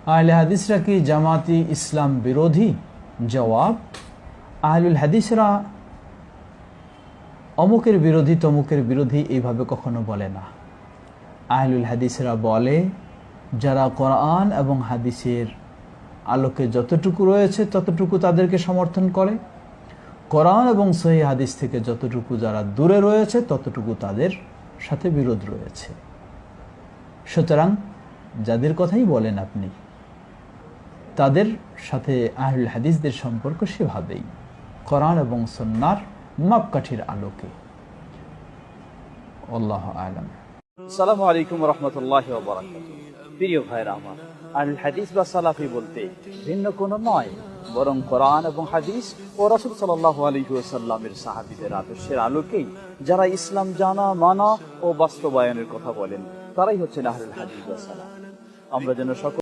আহলে হাদিসরা কি জামাতি ইসলাম বিরোধী? জবাব, আহলুল হাদিসরা অমুকের বিরোধী তমুকের বিরোধী এইভাবে কখনো বলে না। আহলুল হাদিসরা বলে, যারা কোরআন এবং হাদিসের আলোকে যতটুকু রয়েছে ততটুকু তাদেরকে সমর্থন করে, কোরআন এবং সহিহ হাদিস থেকে যতটুকু যারা দূরে রয়েছে ততটুকু তাদের সাথে বিরোধ রয়েছে। সুতরাং যাদের কথাই বলেন আপনি, তাদের সাথে আহলুল হাদিসদের সম্পর্ক সেভাবেই, কোরআন এবং সুন্নাহর মাপকাঠির আলোকে। আল্লাহু আ'লাম। আসসালামু আলাইকুম ওয়া রাহমাতুল্লাহি ওয়া বারাকাতুহু। প্রিয় ভাইরা আমার, আহলুল হাদিস বা সালাফি বলতে ভিন্ন কোনো নয়, বরং কোরআন এবং হাদিস ও রাসূল সাল্লাল্লাহু আলাইহি ওয়াসাল্লামের সাহাবীদের আদর্শের আলোকেই যারা ইসলাম জানা, মানা ও বাস্তবায়নের কথা বলেন, তারাই হচ্ছেন আহলুল হাদিস বা সালাফ। আমরা যেন সকল